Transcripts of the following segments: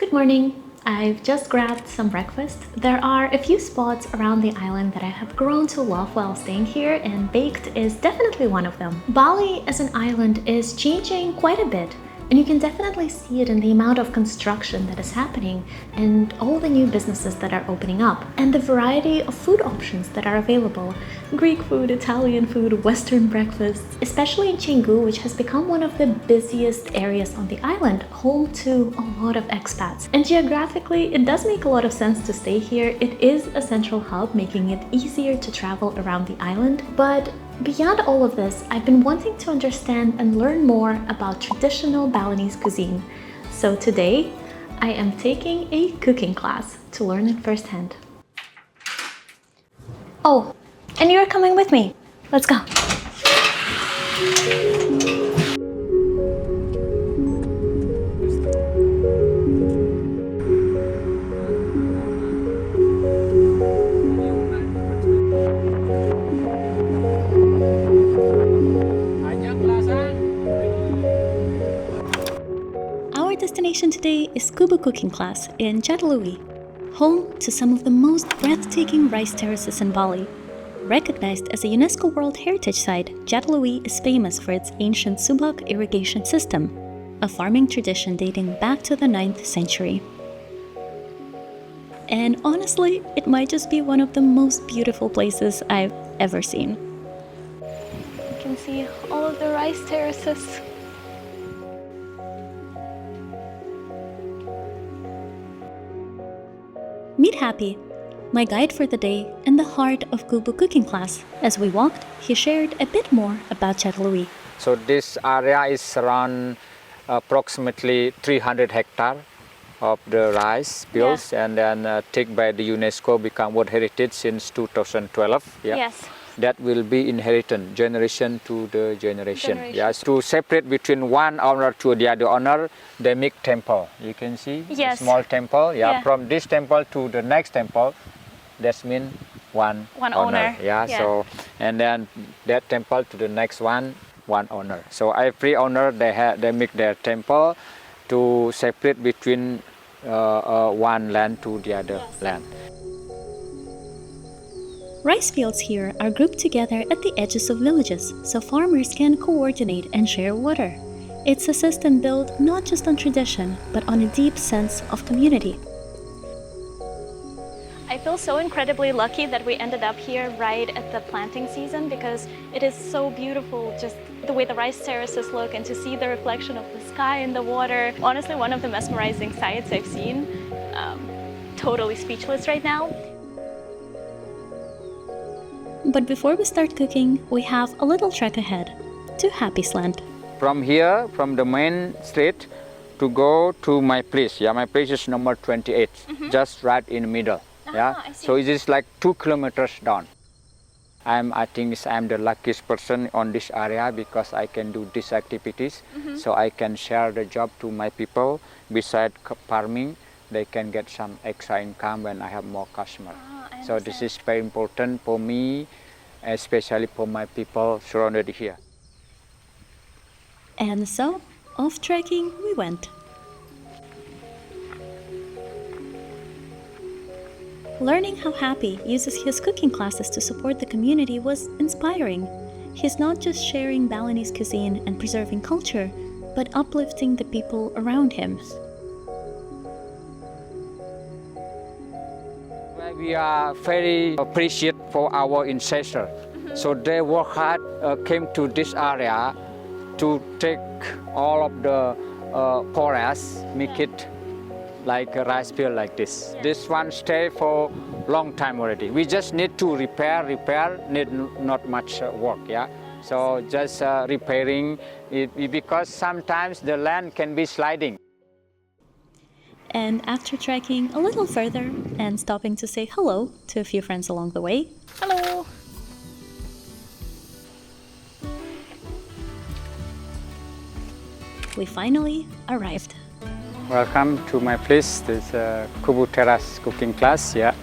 Good morning! I've just grabbed some breakfast. There are a few spots around the island that I have grown to love while staying here, and baked is definitely one of them. Bali as an island is changing quite a bit, and you can definitely see it in the amount of construction that is happening and all the new businesses that are opening up, and the variety of food options that are available. Greek food, Italian food, Western breakfasts, especially in Canggu, which has become one of the busiest areas on the island, home to a lot of expats. And geographically, it does make a lot of sense to stay here. It is a central hub, making it easier to travel around the island. But beyond all of this, I've been wanting to understand and learn more about traditional Balinese cuisine. So today, I am taking a cooking class to learn it firsthand. Oh, and you're coming with me. Let's go. Our destination today is Kubu Cooking Class in Jatiluwih, home to some of the most breathtaking rice terraces in Bali. Recognized as a UNESCO World Heritage Site, Jatiluwih is famous for its ancient subak irrigation system, a farming tradition dating back to the 9th century. And honestly, it might just be one of the most beautiful places I've ever seen. You can see all of the rice terraces. Meet Happy, my guide for the day in the heart of Kubu Cooking Class. As we walked, he shared a bit more about Jatiluwih. So this area is around approximately 300 hectares of the rice fields, and then taken by the UNESCO become World Heritage since 2012. Yeah. Yes. That will be inherited generation to the generation. Yes, to separate between one owner to the other owner, they make temple. You can see a small temple. Yeah. From this temple to the next temple, that means one owner. Yeah. So and then that temple to the next one owner. So every owner they make their temple to separate between one land to the other land. Rice fields here are grouped together at the edges of villages, so farmers can coordinate and share water. It's a system built not just on tradition, but on a deep sense of community. I feel so incredibly lucky that we ended up here right at the planting season, because it is so beautiful, just the way the rice terraces look, and to see the reflection of the sky and the water. Honestly, one of the mesmerizing sights I've seen. Totally speechless right now. But before we start cooking, we have a little trek ahead to Happy's Land. From here, from the main street, to go to my place. Yeah, my place is number 28, just right in the middle. Yeah, so it is like 2 kilometers down. I think I'm the luckiest person on this area because I can do these activities. So I can share the job to my people. Besides farming, they can get some extra income when I have more customers. So this is very important for me, especially for my people surrounded here. And so, off trekking we went. Learning how Happy uses his cooking classes to support the community was inspiring. He's not just sharing Balinese cuisine and preserving culture, but uplifting the people around him. We are very appreciative for our ancestors. So they work hard, came to this area to take all of the forests, make it like a rice field like this. This one stay for long time already. We just need to repair, need not much work, yeah. So just repairing it, because sometimes the land can be sliding. And after trekking a little further and stopping to say hello to a few friends along the way. Hello! We finally arrived. Welcome to my place. This is Kubu Terrace Cooking Class. Yeah.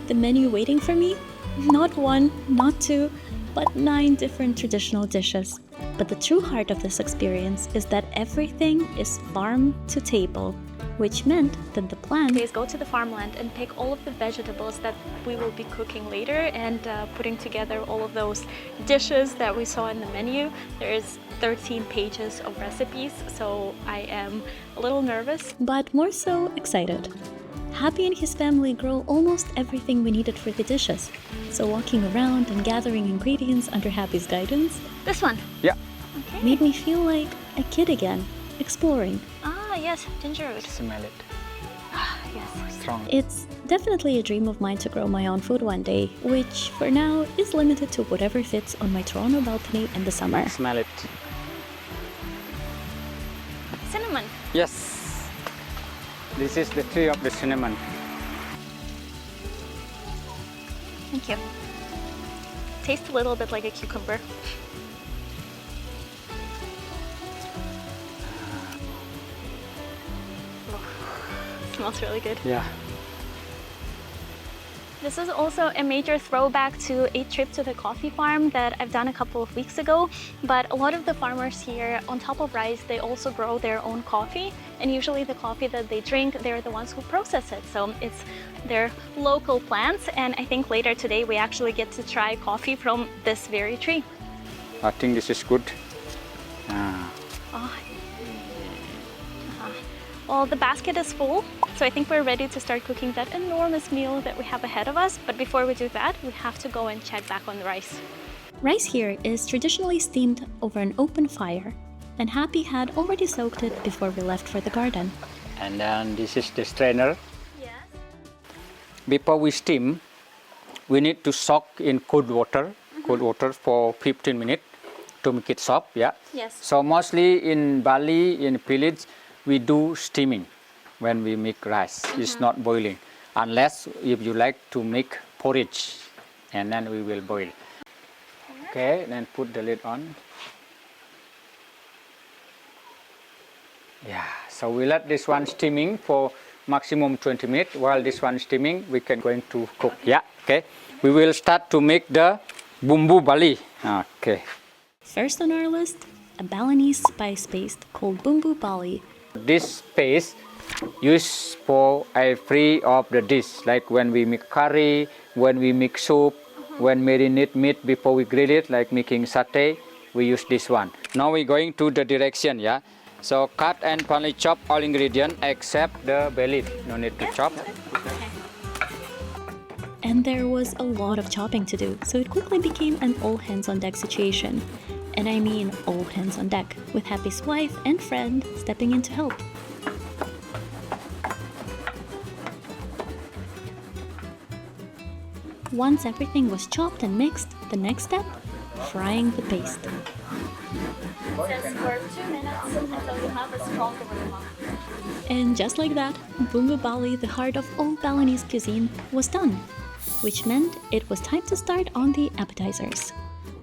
The menu waiting for me? Not one, not two, but 9 different traditional dishes. But the true heart of this experience is that everything is farm to table, which meant that the plan is go to the farmland and pick all of the vegetables that we will be cooking later and putting together all of those dishes that we saw in the menu. There is 13 pages of recipes, so I am a little nervous, but more so excited. Happy and his family grow almost everything we needed for the dishes. So walking around and gathering ingredients under Happy's guidance, this one, Yeah. okay, made me feel like a kid again, exploring. Ah, yes, ginger root. Smell it. Ah, yes. Strong. It's definitely a dream of mine to grow my own food one day, which for now is limited to whatever fits on my Toronto balcony in the summer. Smell it. Cinnamon. Yes. This is the tree of the cinnamon. Thank you. Tastes a little bit like a cucumber. Oh, smells really good. Yeah. This is also a major throwback to a trip to the coffee farm that I've done a couple of weeks ago. But a lot of the farmers here, on top of rice, they also grow their own coffee. And usually the coffee that they drink, they're the ones who process it. So it's their local plants. And I think later today we actually get to try coffee from this very tree. I think this is good. Oh. Well, the basket is full, so I think we're ready to start cooking that enormous meal that we have ahead of us. But before we do that, we have to go and check back on the rice. Rice here is traditionally steamed over an open fire, and Happy had already soaked it before we left for the garden. And then this is the strainer. Yes. Before we steam, we need to soak in cold water for 15 minutes to make it soft. Yeah. Yes. So mostly in Bali, in village, we do steaming when we make rice. It's not boiling, unless if you like to make porridge, and then we will boil. Okay, then put the lid on. Yeah, so we let this one steaming for maximum 20 minutes. While this one steaming, we can going to cook. Yeah, okay. We will start to make the Bumbu Bali. Okay. First on our list, a Balinese spice paste called Bumbu Bali. This paste used for every of the dish, like when we make curry, when we make soup, when marinate meat before we grill it, like making satay, we use this one. Now we're going to the direction, yeah. So cut and finely chop all ingredients except the belly. No need to chop. And there was a lot of chopping to do, so it quickly became an all hands on deck situation. And I mean all hands on deck, with Happy's wife and friend stepping in to help. Once everything was chopped and mixed, the next step, frying the paste. It says for 2 minutes until you have a strong aroma. And just like that, Bumbu Bali, the heart of all Balinese cuisine, was done, which meant it was time to start on the appetizers.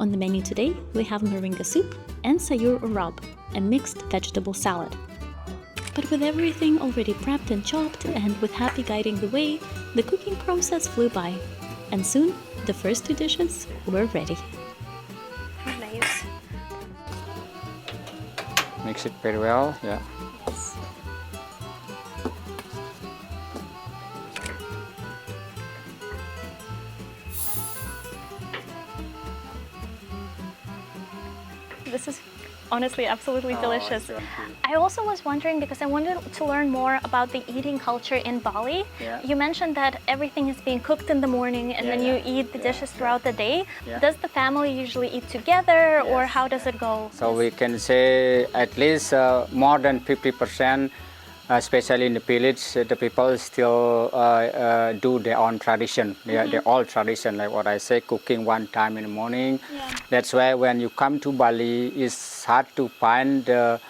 On the menu today, we have moringa soup and sayur urab, a mixed vegetable salad. But with everything already prepped and chopped, and with Happy guiding the way, the cooking process flew by. And soon, the first 2 dishes were ready. Nice. Mix it very well, yeah. Yes. This is honestly absolutely delicious. I also was wondering, because I wanted to learn more about the eating culture in Bali. Yeah. You mentioned that everything is being cooked in the morning and then you eat the dishes throughout the day. Does the family usually eat together, or how does it go? So we can say at least more than 50%, especially in the village, the people still do their own tradition. Their old tradition, like what I say, cooking one time in the morning. That's why when you come to Bali, it's hard to find the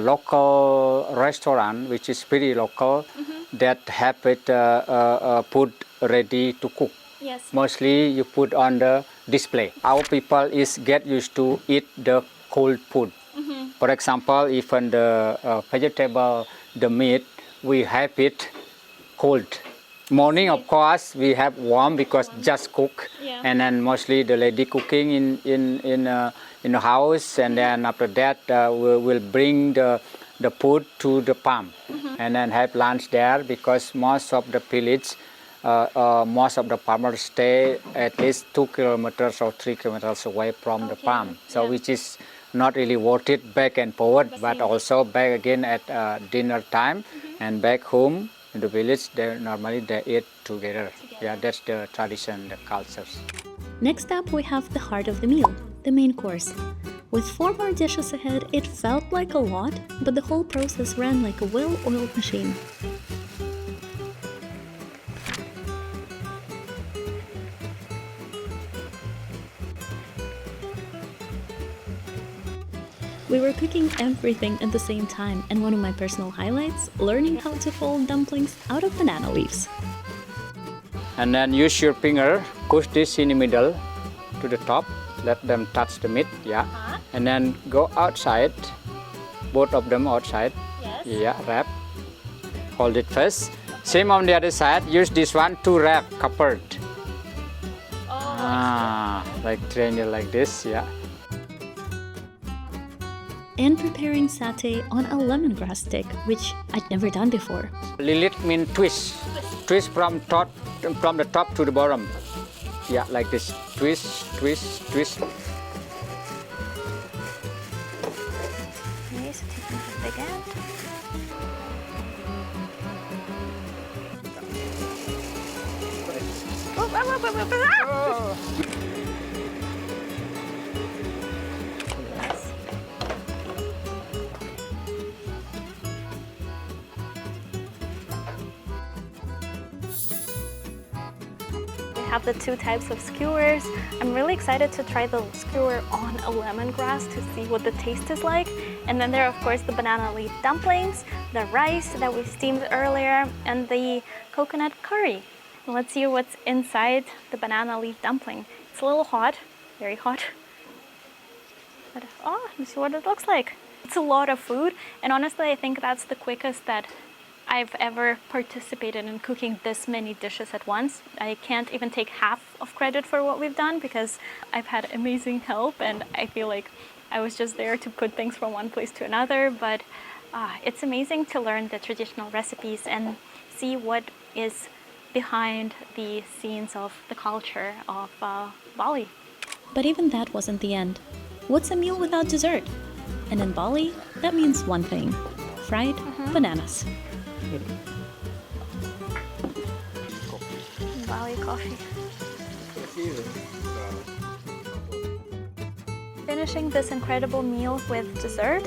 local restaurant, which is pretty local, that have it food ready to cook. Yes. Mostly you put on the display. Our people is get used to eat the cold food. For example, even the vegetable, the meat, we have it cold. Morning, of course, we have warm because just cook, Yeah. and then mostly the lady cooking in the house, and then after that we'll bring the food to the farm, and then have lunch there because most of the village, most of the farmers stay at least 2 kilometers or 3 kilometers away from the farm, so which is not really worth it back and forward, but also back again at dinner time and back home. In the village, normally they eat together. Yeah, that's the tradition, the cultures. Next up, we have the heart of the meal, the main course. With 4 more dishes ahead, it felt like a lot, but the whole process ran like a well-oiled machine. We were cooking everything at the same time, and one of my personal highlights, learning how to fold dumplings out of banana leaves. And then use your finger, push this in the middle to the top, let them touch the meat, yeah. And then go outside, both of them outside. Yes. Yeah, wrap. Hold it first. Same on the other side, use this one to wrap, covered. Like triangle like this, yeah. And preparing satay on a lemongrass stick, which I'd never done before. Lilit means twist. Twist from the top to the bottom. Yeah, like this. Twist, twist, twist. Okay, so taking the big end. Have the 2 types of skewers. I'm really excited to try the skewer on a lemongrass to see what the taste is like. And then there are of course the banana leaf dumplings, the rice that we steamed earlier, and the coconut curry. Let's see what's inside the banana leaf dumpling. It's a little hot, very hot. But let's see what it looks like. It's a lot of food, and honestly I think that's the quickest that I've ever participated in cooking this many dishes at once. I can't even take half of credit for what we've done because I've had amazing help, and I feel like I was just there to put things from one place to another. But it's amazing to learn the traditional recipes and see what is behind the scenes of the culture of Bali. But even that wasn't the end. What's a meal without dessert? And in Bali, that means one thing: fried bananas. Bali coffee. Finishing this incredible meal with dessert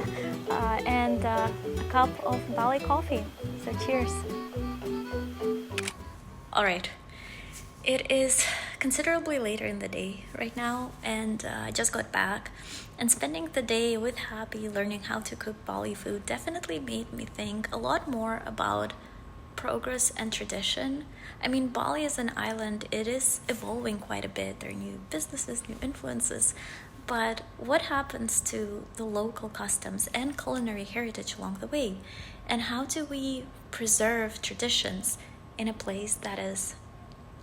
and a cup of Bali coffee. So cheers. All right. It is considerably later in the day right now, and I just got back. And spending the day with Happy learning how to cook Bali food definitely made me think a lot more about progress and tradition. I mean, Bali is an island, it is evolving quite a bit. There are new businesses, new influences. But what happens to the local customs and culinary heritage along the way? And how do we preserve traditions in a place that is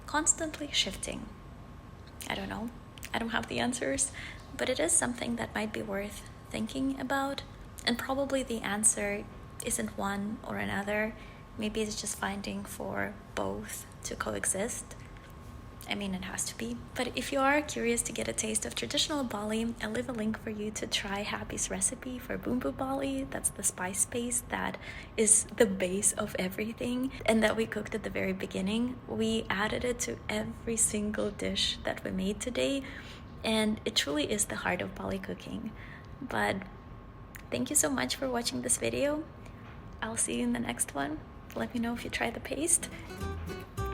constantly shifting? I don't know. I don't have the answers, but it is something that might be worth thinking about. And probably the answer isn't one or another. Maybe it's just finding for both to coexist. I mean, it has to be. But if you are curious to get a taste of traditional Bali, I'll leave a link for you to try Happy's recipe for Bumbu Bali. That's the spice paste that is the base of everything and that we cooked at the very beginning. We added it to every single dish that we made today, and it truly is the heart of Bali cooking. But thank you so much for watching this video. I'll see you in the next one. Let me know if you try the paste.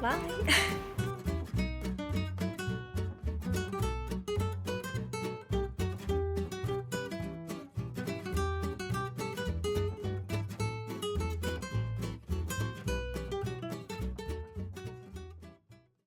Bye!